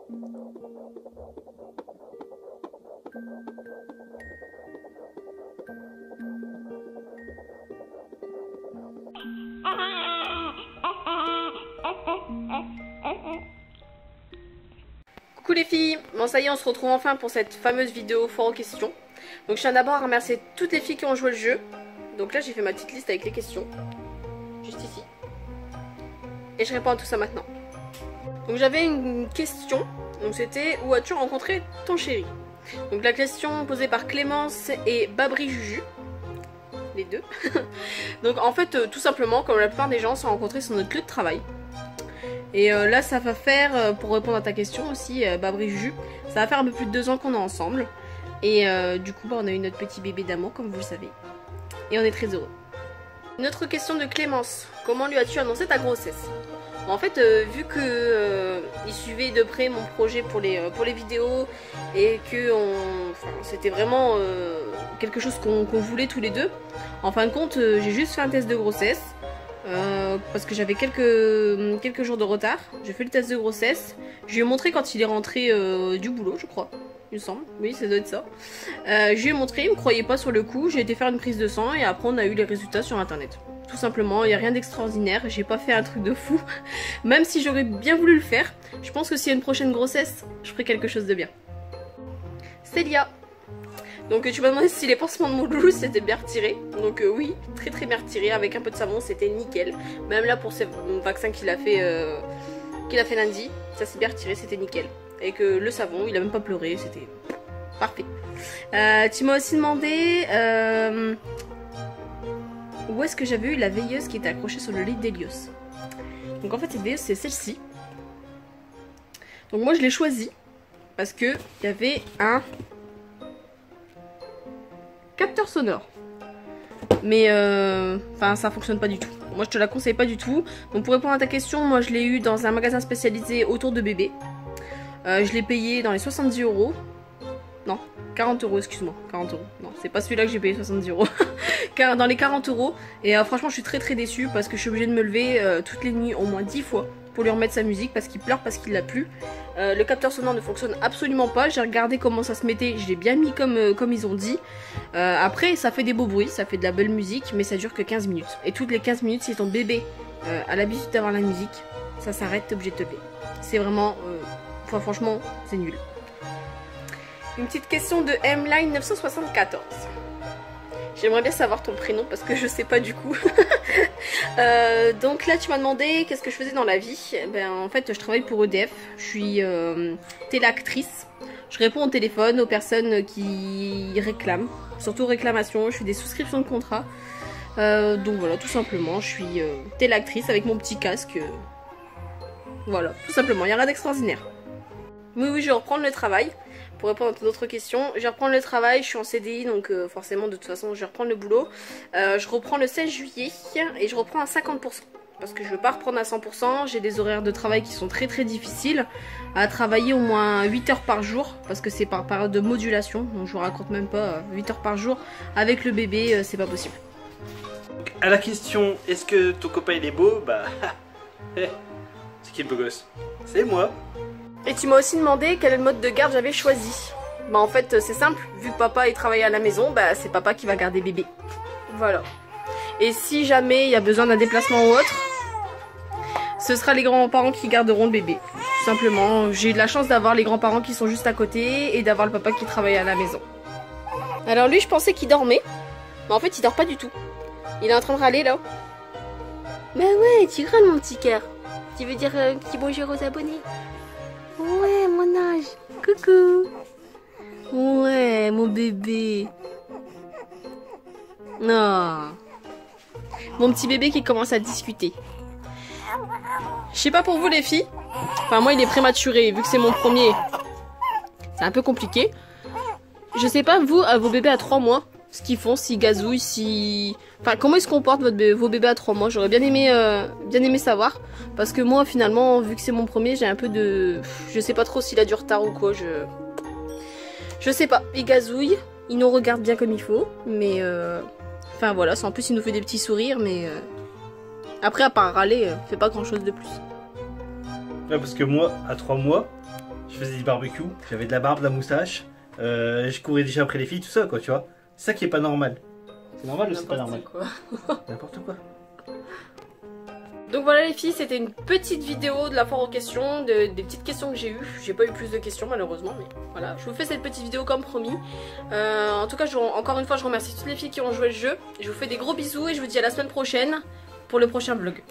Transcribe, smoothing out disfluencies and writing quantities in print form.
Coucou les filles, bon ça y est on se retrouve enfin pour cette fameuse vidéo foire aux questions. Donc je tiens d'abord à remercier toutes les filles qui ont joué le jeu. Donc là j'ai fait ma petite liste avec les questions, juste ici. Et je réponds à tout ça maintenant. Donc j'avais une question, donc c'était où as-tu rencontré ton chéri? Donc la question posée par Clémence et Babri Juju, les deux. Donc en fait tout simplement comme la plupart des gens se sont rencontrés sur notre lieu de travail. Et là ça va faire, pour répondre à ta question aussi Babri Juju, ça va faire un peu plus de 2 ans qu'on est ensemble. Et du coup on a eu notre petit bébé d'amour comme vous le savez. Et on est très heureux. Une autre question de Clémence, comment lui as-tu annoncé ta grossesse? En fait vu que il suivait de près mon projet pour les vidéos et que c'était vraiment quelque chose qu'on voulait tous les deux, en fin de compte j'ai juste fait un test de grossesse. Parce que j'avais quelques jours de retard. J'ai fait le test de grossesse. Je lui ai montré quand il est rentré du boulot, je crois. Il me semble. Oui, ça doit être ça. Je lui ai montré, il me croyait pas sur le coup. J'ai été faire une prise de sang et après on a eu les résultats sur internet. Tout simplement, il n'y a rien d'extraordinaire. J'ai pas fait un truc de fou. Même si j'aurais bien voulu le faire. Je pense que s'il y a une prochaine grossesse, je ferai quelque chose de bien. Célia. Donc tu m'as demandé si les pansements de mon loulou c'était bien retiré. Donc oui, très très bien retiré. Avec un peu de savon, c'était nickel. Même là pour ce vaccin qu'il a fait lundi, ça s'est bien retiré, c'était nickel. Et que le savon, il a même pas pleuré, c'était parfait. Tu m'as aussi demandé où est-ce que j'avais eu la veilleuse qui était accrochée sur le lit d'Elios. Donc en fait cette veilleuse c'est celle-ci. Donc moi je l'ai choisie parce que il y avait un capteur sonore, mais enfin ça fonctionne pas du tout. Moi je te la conseille pas du tout. Donc pour répondre à ta question, moi je l'ai eu dans un magasin spécialisé autour de bébé. Je l'ai payé dans les 70 €. Non, 40 €, excuse-moi, 40 €. Non, c'est pas celui-là que j'ai payé 70 €. Dans les 40 €. Et franchement je suis très très déçue parce que je suis obligée de me lever toutes les nuits au moins 10 fois pour lui remettre sa musique parce qu'il pleure, parce qu'il l'a plu. Le capteur sonore ne fonctionne absolument pas. J'ai regardé comment ça se mettait, je l'ai bien mis comme ils ont dit. Après ça fait des beaux bruits, ça fait de la belle musique, mais ça dure que 15 minutes. Et toutes les 15 minutes, si ton bébé a l'habitude d'avoir la musique, ça s'arrête, t'es obligé de te lever. C'est vraiment, enfin, franchement, c'est nul. Une petite question de Mline 974. J'aimerais bien savoir ton prénom parce que je sais pas du coup. Donc là tu m'as demandé qu'est-ce que je faisais dans la vie. Ben en fait je travaille pour EDF. Je suis téléactrice. Je réponds au téléphone aux personnes qui réclament. Surtout aux réclamations. Je fais des souscriptions de contrats. Donc voilà, tout simplement je suis téléactrice avec mon petit casque. Voilà, tout simplement, il n'y a rien d'extraordinaire. Oui, je vais reprendre le travail. Pour répondre à toute autre question, je vais reprendre le travail, je suis en CDI donc forcément de toute façon je vais reprendre le boulot. Je reprends le 16 juillet et je reprends à 50%. Parce que je veux pas reprendre à 100%, j'ai des horaires de travail qui sont très très difficiles. À travailler au moins 8 heures par jour, parce que c'est par période de modulation. Donc je vous raconte même pas, 8 heures par jour avec le bébé, c'est pas possible. À la question, est-ce que ton copain il est beau? Bah, c'est qui le beau gosse? C'est moi. Et tu m'as aussi demandé quel mode de garde j'avais choisi. Bah en fait c'est simple, vu que papa il travaille à la maison, bah c'est papa qui va garder bébé. Voilà. Et si jamais il y a besoin d'un déplacement ou autre, ce sera les grands-parents qui garderont le bébé. Tout simplement, j'ai eu de la chance d'avoir les grands-parents qui sont juste à côté et d'avoir le papa qui travaille à la maison. Alors lui je pensais qu'il dormait, mais en fait il dort pas du tout. Il est en train de râler là. Bah ouais, tu râles mon petit cœur. Tu veux dire petit bonjour aux abonnés? Ouais, mon âge. Coucou. Ouais, mon bébé. Non. Mon petit bébé qui commence à discuter. Je sais pas pour vous les filles. Enfin moi il est prématuré vu que c'est mon premier. C'est un peu compliqué. Je sais pas vous, vos bébés à 3 mois, ce qu'ils font, s'ils gazouillent, si... Enfin comment ils se comportent vos bébés à 3 mois. J'aurais bien aimé savoir. Parce que moi finalement vu que c'est mon premier j'ai un peu de... Je sais pas trop s'il a du retard ou quoi. Je sais pas. Il gazouille. Il nous regarde bien comme il faut. Mais enfin voilà. En plus il nous fait des petits sourires. Mais après à part râler, fait pas grand chose de plus. Ouais, parce que moi à 3 mois je faisais du barbecue, j'avais de la barbe, de la moustache, je courais déjà après les filles, tout ça quoi, tu vois. C'est ça qui est pas normal. C'est normal ou c'est pas normal? N'importe quoi. Donc voilà les filles, c'était une petite vidéo de la foire aux questions, des petites questions que j'ai eues. J'ai pas eu plus de questions malheureusement, mais voilà, je vous fais cette petite vidéo comme promis. En tout cas, encore une fois, je remercie toutes les filles qui ont joué le jeu. Je vous fais des gros bisous et je vous dis à la semaine prochaine pour le prochain vlog.